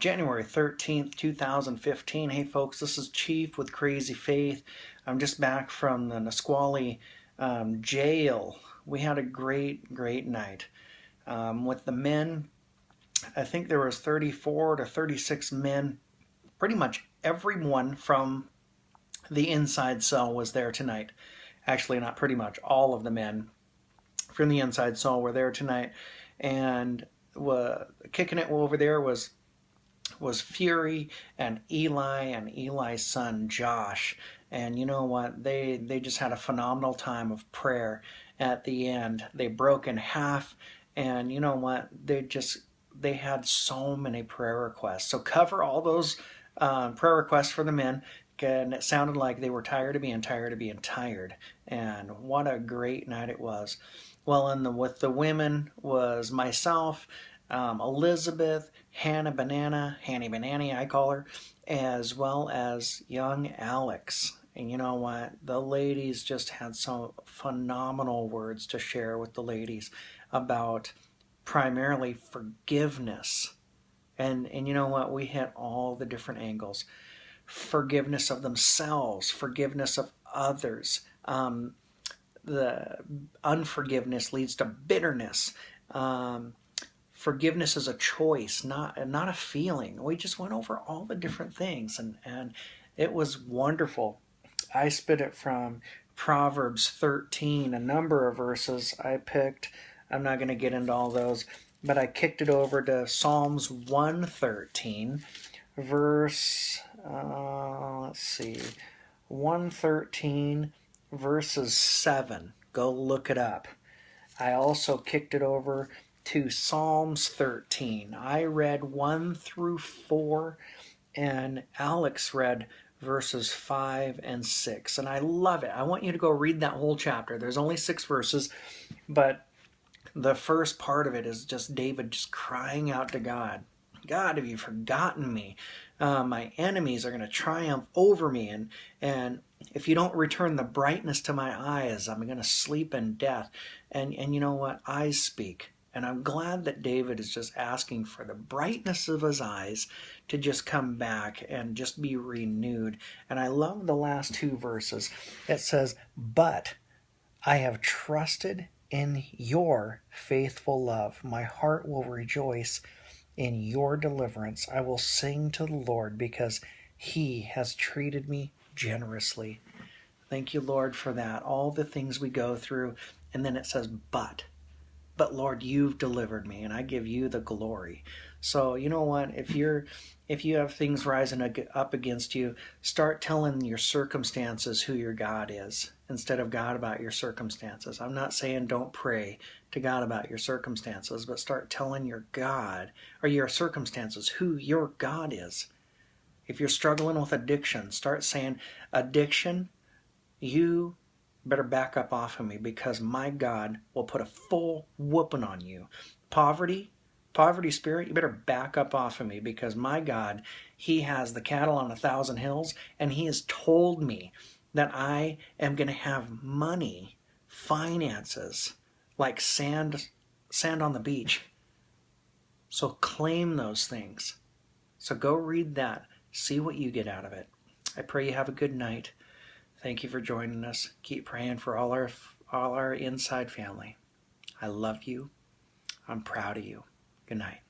January 13th, 2015. Hey folks, this is Chief with Crazy Faith. I'm just back from the Nisqually jail. We had a great night. With the men, I think there was 34 to 36 men. Pretty much everyone from the inside cell was there tonight. Actually, not pretty much. All of the men from the inside cell were there tonight. And kicking it over there was Fury and Eli's son Josh. And you know what? They just had a phenomenal time of prayer at the end. They broke in half, and you know what? They had so many prayer requests. So cover all those prayer requests for the men. And it sounded like they were tired of being tired. And what a great night it was. Well, with the women was myself, Elizabeth, Hanny Banana I call her, as well as young Alex. And you know what? The ladies just had some phenomenal words to share with the ladies about primarily forgiveness. And you know what? We hit all the different angles. Forgiveness of themselves, forgiveness of others. The unforgiveness leads to bitterness. Forgiveness is a choice, not a feeling. We just went over all the different things, and it was wonderful. I spit it from Proverbs 13, a number of verses I picked. I'm not going to get into all those, but I kicked it over to Psalms 113, verse, 113, verses 7. Go look it up. I also kicked it over to Psalms 13. I read 1 through 4, and Alex read verses 5 and 6. And I love it. I want you to go read that whole chapter. There's only 6 verses, but the first part of it is just David just crying out to God. God, have you forgotten me? My enemies are going to triumph over me, and if you don't return the brightness to my eyes, I'm going to sleep in death. And you know what? Eyes speak. And I'm glad that David is just asking for the brightness of his eyes to just come back and just be renewed. And I love the last 2 verses. It says, "But I have trusted in your faithful love. My heart will rejoice in your deliverance. I will sing to the Lord because he has treated me generously." Thank you, Lord, for that. All the things we go through. And then it says, but Lord, you've delivered me, and I give you the glory. So you know what? If you have things rising up against you, start telling your circumstances who your God is instead of God about your circumstances. I'm not saying don't pray to God about your circumstances, but start telling your God or your circumstances who your God is. If you're struggling with addiction, start saying, addiction, you better back up off of me because my God will put a full whooping on you. Poverty spirit, you better back up off of me because my God, he has the cattle on 1,000 hills, and he has told me that I am going to have money, finances, like sand on the beach. So claim those things. So go read that. See what you get out of it. I pray you have a good night. Thank you for joining us. Keep praying for all our inside family. I love you. I'm proud of you. Good night.